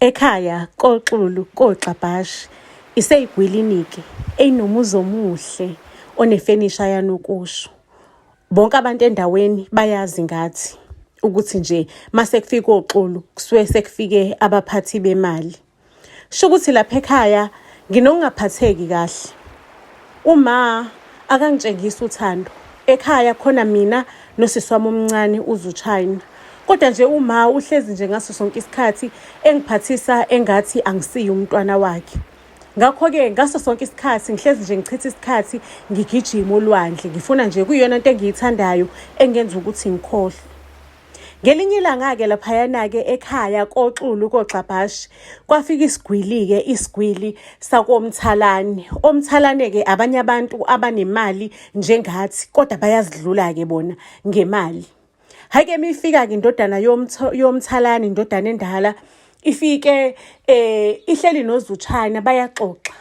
Ekhaya koXulu koXabhashi iseyigwiliniki eyinomuzi omuhle onefenisha yanokusho. Bonke abantu endaweni bayazi ngathi ukuthi nje mase kufika oXulu kusuke sekufike abaphathi bemali. Sho ukuthi lapha ekhaya nginokungaphatheki kahle. Uma akangitshengisa uthando ekhaya khona mina nosisi wami omncane uZuchina. Kodwa nje uma uhlezi nje ngaso sonke isikhathi engiphathisa engathi angisiyo umntwana wakhe. Ngakho-ke ngaso sonke isikhathi ngihlezi nje ngichitha isikhathi ngigijima olwandle. Ngifuna nje kuyiyona into engiyithandayo engenza ukuthi ngikhohlwe. Ngelinye ilanga-ke laphayana-ke ekhaya koXulu koXabhashi kwafika isigwili sakoMthalane. OMthalane-ke abanye abantu abanemali njengathi kodwa bayazidlula-ke bona ngemali. Hhayi-ke mifika-ke indodana yomThalane, indodana endala, ifike ihleli noZuchina bayaxoxa.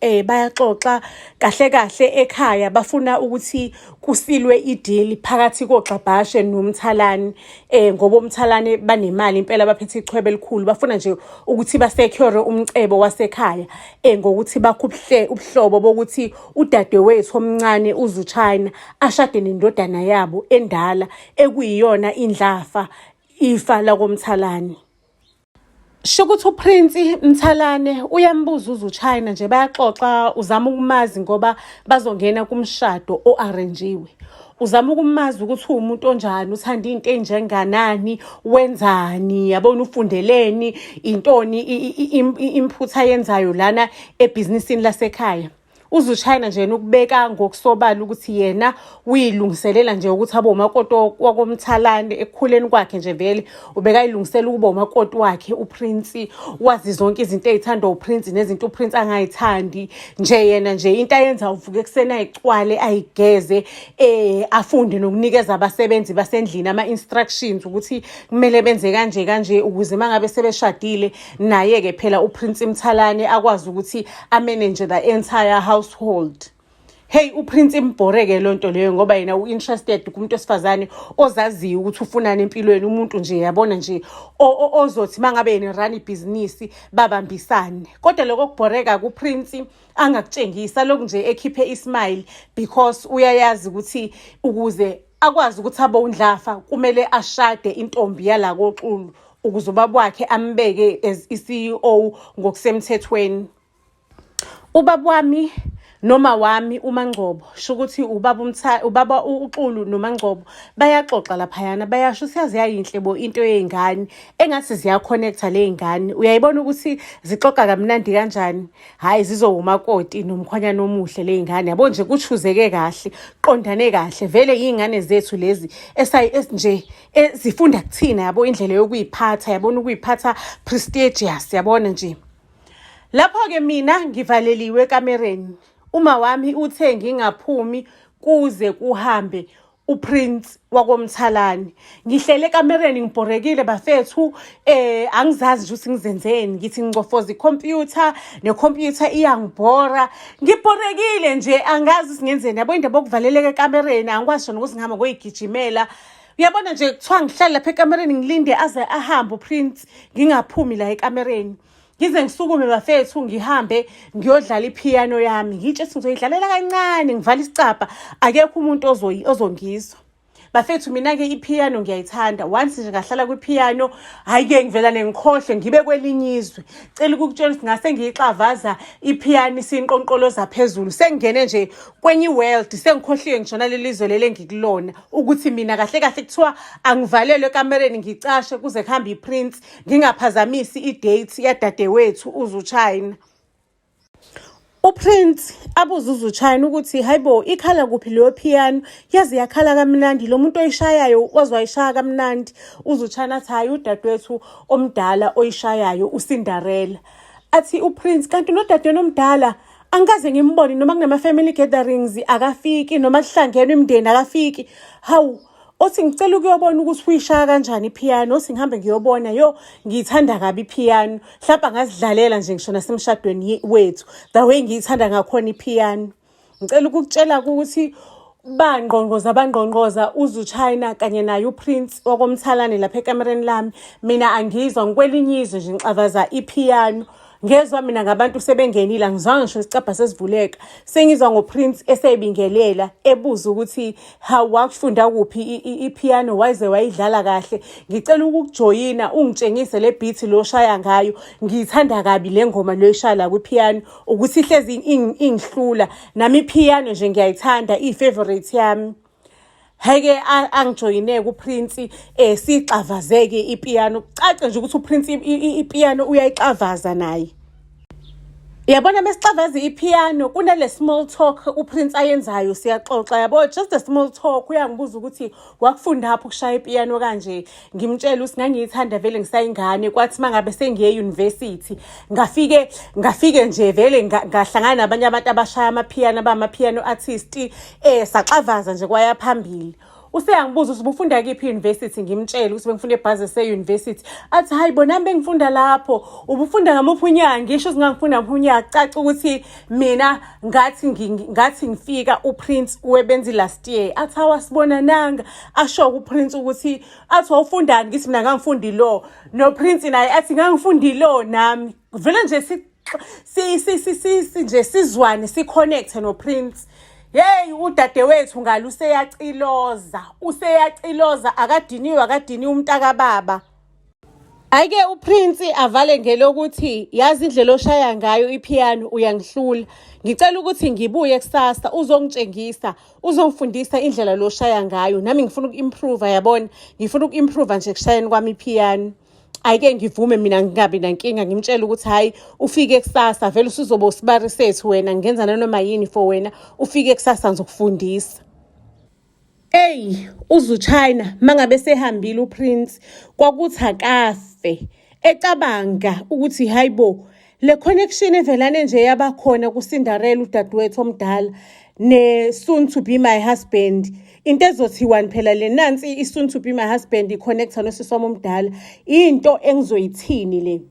Bayaxoxa kahle kahle ekhaya bafuna ukuthi kusilwe idili phakathi koXabhashi noMthalane. Ngoba oMthalane banemali impela baphethe ichwebe elikhulu. Bafuna nje ukuthi basecure umcebo wasekhaya ngokuthi bakhuphe ubuhlobo bokuthi udadewethu omncane uZuchina ashade nendodana yabo endala ekuyiyona indlafa ifa lakoMthalane. Sho ukuthi uPrince Mthalane uyambuza uZuchina nje bayaxoxa, uzama ukumazi ngoba bazongena kumshado o-arranjiwe. Uzama ukumazi ukuthi uwumuntu onjani, uthanda into enjenganani, wenzani, yabona ufundeleni, intoni input ayenzayo lana ebhizinisini lasekhaya. UZuchina nje ukubeka ngokusobala ukuthi yena uyilungiselela nje ukuthi abe umakoti wakoMthalane. Ekukhuleni kwakhe nje vele ubekayilungisela ukuba umakoti wakhe uPrince. Wazi zonke izinto ezithandwa uPrince nezinto uPrince angayithandi. Nje yena nje into ayenza uvuka ekuseni ayigcwale ayigeze afunde nokunikeza abasebenzi basendlini ama-instructions ukuthi kumele benze kanje kanje ukuze mangabe sebeshadile naye-ke phela uPrince Mthalane akwazi ukuthi amanage the entire household. Hey, uPrince imbhoreke lonto leyo ngoba yena u-interested kumuntu wesifazane ozaziyo ukuthi ufunani empilweni, umuntu nje yabona nje ozothi mangabe yena run ibhizinisi babambisane. Kodwa lokho kubhoreka kuPrince angakutshengisa lokhu nje ekhiphe ismile because uyayazi ukuthi ukuze akwazi ukuthi abe undlafa kumele ashade intombi yala koXulu ukuze ubaba wakhe ambeke as i-CEO ngokusemthethweni. Ubaba wami noma wami uMangcobo, sho ukuthi ubaba uXulu noMangcobo bayaxoxa laphayana, bayasho siyazi yayinhle bo into yezingane engathi ziyaconnecta lezingane. Uyayibona ukuthi zixoxa kamnandi kanjani. Hayi zizowumakoti nomkhwanyana omuhle lezingane. Yabo nje kuchuzeke kahle, qondane kahle. Vele izingane zethu lezi nje zifunda kuthina yabo indlela yokuyiphatha, yabona ukuyiphatha prestigious, yabona nje. Lapho-ke mina ngivaleliwe ekamereni. Uma wami uthe ngingaphumi kuze kuhambe uPrince wakoMthalane. Ngihlele ekamereni ngibhorekile bafethu, angizazi nje ukuthi ngizenzeni. Ngithi ngicofoza ikhompyutha, nekhompyutha iyangibhora. Ngibhorekile nje angazi singenzeni. Yabo indaba yokuvaleleka ekamereni angikwazi shona ukuthi ngihamba ngoyigijimela. Uyabona nje kuthiwa ngihlale lapha ekamereni ngilinde aze ahambe uPrince ngingaphumi la ekamereni. Ngize ngisukume bafethu ngihambe ngiyodlala ipiano yami. Ngitshe ngizoyidlalela kancane ngivala isicabha akekho umuntu ozongizwa. Bafethu mina-ke ipiano ngiyayithanda. Once nje ngahlala kwipiano, hayi-ke ngivela ngikhohle ngibe kwelinye izwe. Cela ukukutshela ukuthi ngase ngiyixavaza ipiano isinqonqoloza phezulu. Sengingene nje kwenye world, sengikhohliwe ngishona leli izwe leli engikulona ukuthi mina kahle kahle kuthiwa angivalelwe ekamereni ngicashe kuze kuhambe iPrince ngingaphazamisi idate yadadewethu uZuchina. uPrince abuza uZuchina ukuthi hayibo ikhala kuphi leyo piano, yazi yakhala kamnandi, lo muntu oyishayayo wazwayishaya kamnandi. uZuchina athi hayi udadewethu omdala oyishayayo uCinderella. Athi uPrince kanti nodadewenu omdala angikaze ngimbone noma kunama family gatherings akafiki noma kuhlangenwe imndeni akafiki. Hawu othi ngicela ukuyobona ukuthi uyishaya kanjani ipiano. Othi ngihambe ngiyobona, yo ngiyithanda kabi ipiano, mhlawumbe angazidlalela nje ngisho nasemshadweni wethu the way ngiyithanda ngakhona ipiano. Ngicela ukukutshela ukuthi bangqongqoza uZuchina kanye naye uPrince wakoMthalane lapha ekamereni lami. Mina angizwa ngikwelinye izwe nje ngixavaza ipiyano. Ngezwa mina ngabantu sebengenile, angizwanga ngisho isicabha sesivuleka. Sengizwa ngoPrince esebingelela ebuza ukuthi wakufunda kuphi ipiyano waze wayidlala kahle. Ngicela ukukujoyina ungitshengise le beat lo shaya ngayo. Ngiyithanda kabi le ngoma lo ishaya la kwipiyano ukuthi ihlezi ingihlula. Nami ipiyano nje ngiyayithanda, i-favorite yami. Heke angijoyine uPrince sixavazeke ipiyano. Kucace nje ukuthi uPrince ipiyano uyayixavaza naye. Yabona mesixavaza ipiyano kunale small talk uPrince ayenzayo siyaxoxa yabo, just a small talk. Uyangibuza ukuthi wakufunda apho ukushaya ipiyano kanje. Ngimtshela ukuthi ngangiyithanda vele ngisayingane, kwathi mangabe sengiye university ngafike nje vele ngahlangana nabanye abantu abashaya amapiyano abamapiano artist saxavaza nje kwaya phambili. Useyangibuza ukuthi ubufunda kiphi university, ngimtshela ukuthi bengifunda eBhazi University. Athi hayi bona bengifunda lapho. Ubufunda ngamuphi unyaka? Ngisho singangifunda ngaphi unyaka. Caca ukuthi mina ngathi ngifika uPrince webenzi last year. Athi awasibona nanga asho uPrince ukuthi athi wawufundani? Ngithi mina ngangifundi law. No Prince naye athi ngangifundi law nami. Vele nje nje sizwane siconnect no Prince. Hey, udadewethu ngalo useyaciloza akadiniwe umntaka baba. Ayike uPrince avale ngelokuthi yazi indlela oshaya ngayo ipiyano uyangihlula. Ngicela ukuthi ngibuye kusasa uzongitshengisa, uzongifundisa indlela lo shaya ngayo. Nami ngifuna ukuimprove yabona. Ngifuna ukuimprove nje kushayeni kwami ipiyano. Ayike ngivume mina ngingabi nankinga ngimtshela ukuthi hayi ufike kusasa vele usuzoba usibari sethu wena, ngenza nanoma yini for wena, ufike kusasa ngizokufundisa. Hey, uZuchina mangabe sehambile uPrince kwakuthi akafe ecabanga ukuthi hayibo le connection evelane nje yabakhona kuCinderella udadewethu omdala ne soon to be my husband. Into ezothiwani phela le nansi i-soon to be my husband i-connecta nosisi wami omdala. Into engizoyithini le?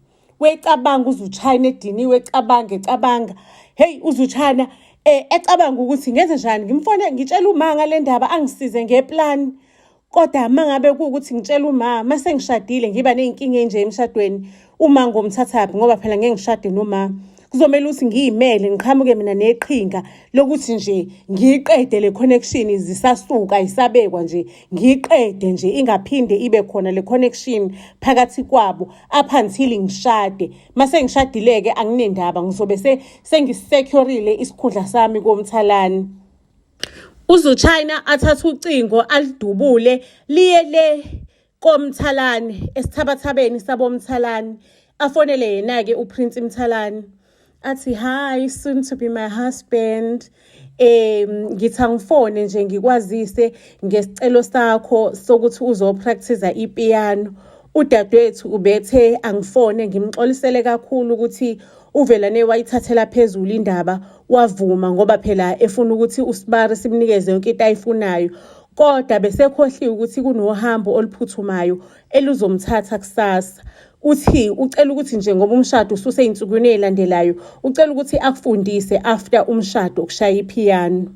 Wecabanga uZuchina ediniwe ecabanga. Hey uZuchina ecabanga ukuthi ngenze njani, ngimfone ngitshela uma ngale ndaba angisize ngeplan. Kodwa mangabe kuukuthi ngitshela uma mase ngishadile ngiba nezinkinga enje emshadweni, uma ngomthathaphi ngoba phela ngeke ngishade noma. Kuzomela ukuthi ngiyimele ngiqhamuke mina neqhinga lokuthi nje ngiqede le connection zisasuka isabekwa nje, ngiqede nje ingaphinde ibe khona le connection phakathi kwabo up until ngishade. Mase ngishadile-ke anginendaba, ngizobe sengisecurile isikhundla sami koMthalane. uZuchina athatha ucingo alidubule liye le koMthalane esithabathabeni saboMthalane, afonele yena-ke uPrince Mthalane. Athi hi, soon to be my husband. Ngithi angifone nje ngikwazise ngesicelo sakho sokuthi uzopractice ipiyano. Udadewethu ubethe angifone ngimxolisele kakhulu ukuthi uvelane wayithathela phezulu indaba, wavuma ngoba phela efuna ukuthi uSibari simnikeze yonke into ayifunayo. Kodwa besekhohliwe ukuthi kunohambo oluphuthumayo eluzomthatha kusasa. Uthi ucela ukuthi nje ngoba umshado ususeyinsukwini ezilandelayo, ucela ukuthi akufundise after umshado ukushaya ipiyano.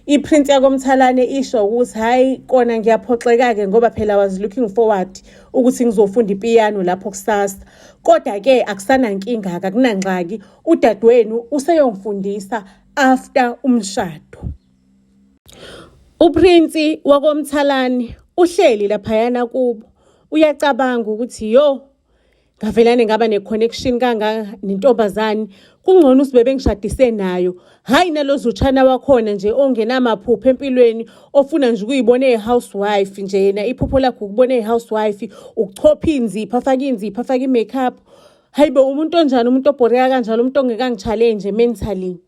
iPrince yakoMthalane isho ukuthi hayi kona ngiyaphoxeka-ke ngoba phela was looking forward ukuthi ngizofunda ipiyano lapho kusasa. Kodwa-ke akusanankinga-ke, akunangxaki, udadewenu useyongifundisa after umshado. uPrince wakoMthalane uhleli laphayana kubo uyacabanga ukuthi ngavelane ngaba ne-connection kangaka nentombazane, kungcono usibebe ngishadise nayo. Hayi nalo Zuchina wakhona nje ongenamaphupho empilweni, ofuna nje ukuyibona housewife nje, yena iphupho lakho ukubona housewife, ukuchopha inzipho, afake i-makeup. Hayibo umuntu onjani, umuntu obhoreka kanjalo, umuntu ongekangchallenge mentally.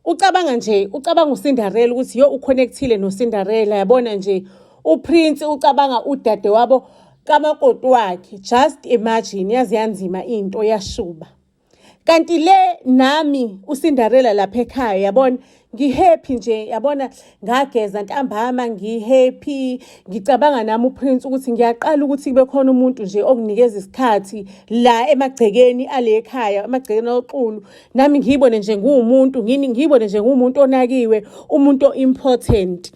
Ucabanga uCinderella ukuthi uconnectile noCinderella, yabona nje uPrince ucabanga udade wabo kamakoti wakhe. Just imagine, yazi yanzima into yashuba. Kanti le nami uCinderella lapha ekhaya, yabona ngi-happy nje, yabona, ngageza ntambama ngi-happy, ngicabanga nami uPrince ukuthi ngiyaqala ukuthi kube khona umuntu nje onginikeza isikhathi la emagcekeni ale khaya, emagcekeni oxulu, nami ngiyibone nje nguwumuntu, ngiyibone nje nguwumuntu onakiwe, umuntu o-important.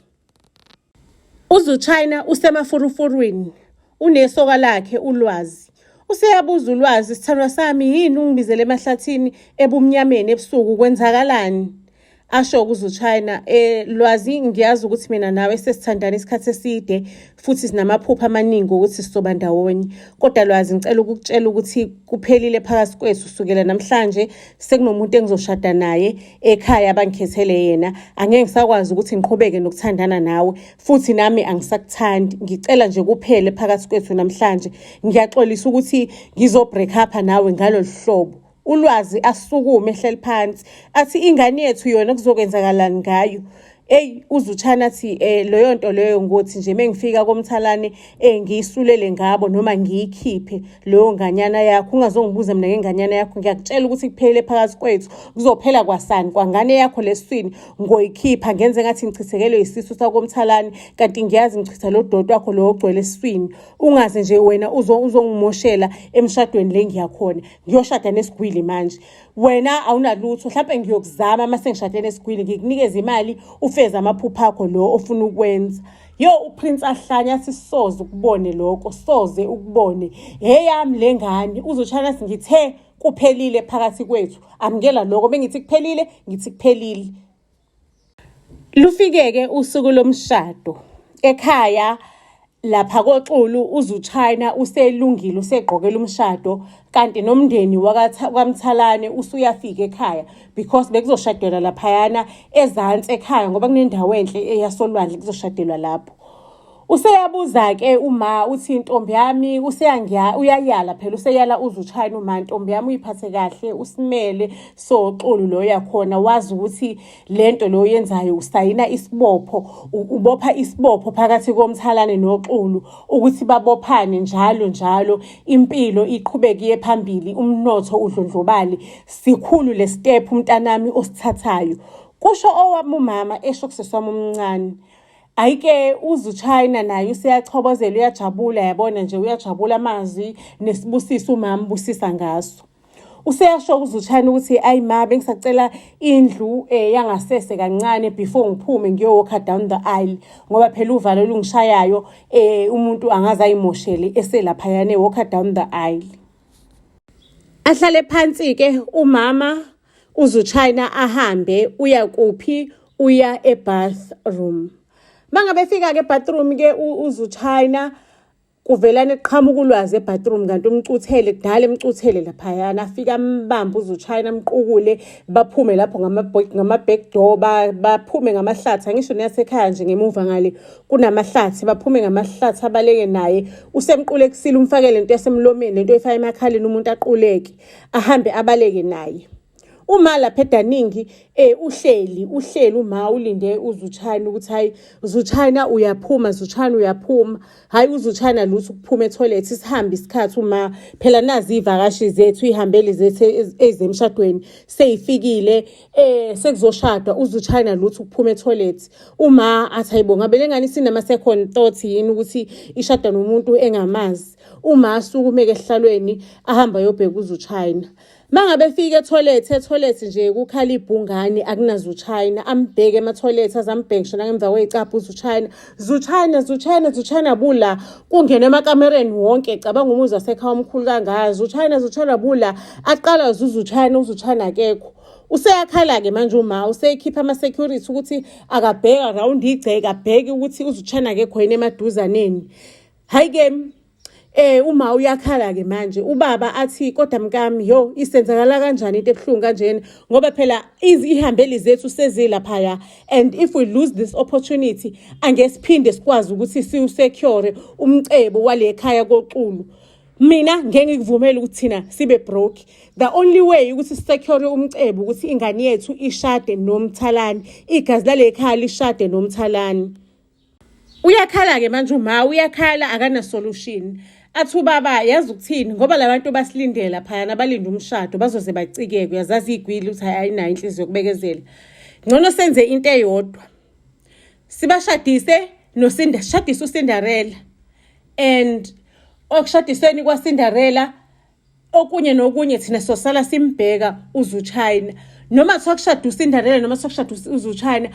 UZuchina usemafurufurwini, unesoka lakhe ulwazi. Useyabuza ulwazi, sithandwa sami, yini ungibizele emahlathini ebumnyameni ebusuku, kwenzakalani? Asho kuZuchina, lwazi, ngiyazi ukuthi mina nawe sesithandana isikhathi eside futhi sinamaphupha amaningi ukuthi sizoba ndawonye. Kodwa lwazi, ngicela ukukutshela ukuthi kuphelile phakathi kwethu kusukela namhlanje. Sekunomuntu engizoshada naye ekhaya abangikhethele yena. Angeke ngisakwazi ukuthi ngiqhubeke nokuthandana nawe futhi nami angisakuthandi. Ngicela nje kuphele phakathi kwethu namhlanje. Ngiyaxolisa ukuthi ngizobreak up nawe ngalolu hlobo. Ulwazi asukume ehleli phansi athi ingane yethu yona kuzokwenzakalani ngayo. UZuchina athi leyo nto leyo ngothi nje mengifika komthalane ngiyisulele ngabo noma ngiyikhiphe leyo nganyana yakho. Ungazongibuza mina ngenganyana yakho, ngiyakutshela ukuthi kuphelele phakathi kwethu. Kuzophela kwasani kwangane yakho lesiswini ngoyikhipha ngenze ngathi ngichithekelwe isisu sakomthalane, kanti ngiyazi ngichitha lo doti wakho lo ogcwele esiswini. Ungaze nje wena uzongimoshela emshadweni le ngiyakhona. Ngiyoshada nesigwili manje. Wena awunalutho, mhlawumbe ngiyokuzama mase ngishade nesigwili ngikunikeze imali ufeze amaphupha akho lo ofuna ukwenza. uPrince ahlanya athi soze ukubone lokho, soze ukubone. Yami le ngane. UZuchina ngithe kuphelile phakathi kwethu. Amukela lokho, bengithi kuphelile, ngithi kuphelile. Lufike-ke usuku lomshado. Ekhaya lapha koXulu uZuchina uselungile, usegqokela umshado, kanti nomndeni kwaMthalane usuyafika ekhaya because bekuzoshadela laphayana ezantsi ekhaya ngoba kunendawo enhle eyasolwandle kuzoshadelwa lapho. Useyabuza-ke uma uthi ntombi yami uyayala phela, useyala uZuchina uma ntombi yami uyiphathe kahle, usimele soXulu lo yakhona, wazi ukuthi lento lo yenzayo usayina isibopho, ubopha isibopho phakathi komthalane noXulu ukuthi babophane njalo impilo iqhubeke iye phambili, umnotho udlondlobale, sikhulu le step umntanami osithathayo. Kusho owami umama esho kuseswami omncane. Ayike uZuchina naye useyachobozela, uyajabula, yabona nje uyajabula amazwi nesibusiso umama busisa ngaso. Useyasho uZuchina ukuthi ayi ma bengisacela indlu yangasese kancane before ngiphume ngiyowalka down the aisle ngoba phela uvalo lungishayayo umuntu angaze ayimoshele eselaphayane walk down the aisle. Ahlale phansi ke umama uZuchina ahambe uya kuphi, uya ebathroom. Mangabe fika ke bathroom ke uZuchina kuvelana eqhamuka ulwazi ebathroom kanti umcuthele kudala emcuthele laphayana, afika ambamba uZuchina amqukule, baphume lapho ngama-back door, baphume ngamahlathi. Angisho neyasekhaya nje ngemuva ngale kunamahlathi, baphume ngamahlathi abaleke naye. Usemqulekisile, umfakele lento yasemlomeni, lento efaka emakhaleni umuntu aquleke, ahambe abaleke naye. Uma lapha edaningi uhleli uma ulinde uZuchina ukuthi hayi Zuchina uyaphuma, Zuchina uyaphuma. Hayi uZuchina lutho ukuphuma etoilet, sihambe isikhathi uma phela nazi ivakashi zethu, ihambeli zethu ezemshadweni seyifikile, sekuzoshadwa. uZuchina lutho ukuphuma etoilet. Uma athi hayibo ngabe lengane sinama second thought yini ukuthi ishada nomuntu engamazi. Uma asukumeke ehlalweni ahamba yobheka uZuchina. Mangabe fika etoilet nje kukhala ibhungane akunaZuchina, ambheke ema-toilet azambheke shona ngemva kwey'caphu Zuchina bula, kungena emakamereni wonke, cabanga umuzi wasekhaya omkhulu kangaka. Zuchina bula, aqala uZuchina akekho. Useyakhala-ke manje uma useyikhipha ama-security ukuthi akabheka around igceke, abheke ukuthi uZuchina akekho yini emaduzaneni. Hayi-ke uma uyakhala-ke manje ubaba athi kodwa mkami isenzakala kanjani into ebuhlungu kanjena, ngoba phela ihambeli zethu sezilaphaya, and if we lose this opportunity angeke siphinde sikwazi ukuthi siwusecure umcebo wale khaya koXulu. Mina ngeke ngikuvumele ukuthi thina sibe broke. The only way ukuthi sisecure umcebo ukuthi ingane yethu ishade nomthalane, igazi lale khaya lishade nomthalane. Uyakhala-ke manje uma uyakhala akana solution. Athi ubaba yazi ukuthini, ngoba labantu basilindela phayana, balinda umshado bazoze bacikeke, uyazazi igwili ukuthi ayinayo inhliziyo yokubekezela. ngcono senze into eyodwa, sibashadise sishadise uCinderella, and okushadisweni kwaCinderella okunye nokunye thina sosala simbheka uZuchina. Noma sokushada uCinderella noma sokushada uZuchina,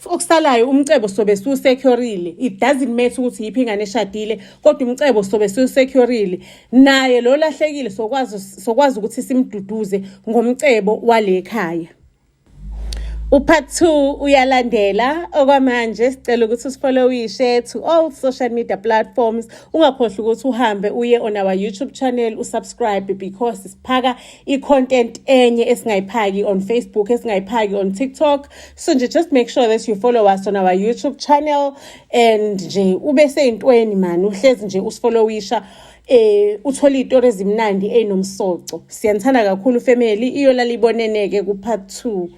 okusalayo umcebo sobe siwusecurile. It doesn't matter ukuthi yiphi ingane eshadile, kodwa umcebo sobe siwusecurile. Naye lo lahlekile sokwazi ukuthi simduduze ngomcebo wale ekhaya. Part 2 uyalandela. Okwamanje sicela ukuthi usifollowishe to all social media platforms. Ungakhohlwa ukuthi uhambe uye on our YouTube channel usubscribe, because siphaka i-content enye esingayiphaki on Facebook, esingayiphaki on TikTok. So just make sure that you follow us on our YouTube channel, and nje ube seyintweni man, uhlezi nje usifollowisha uthola izitori ezimnandi ezinomsoco. Siyanthanda kakhulu family. Iyo laliboneneke ku part 2.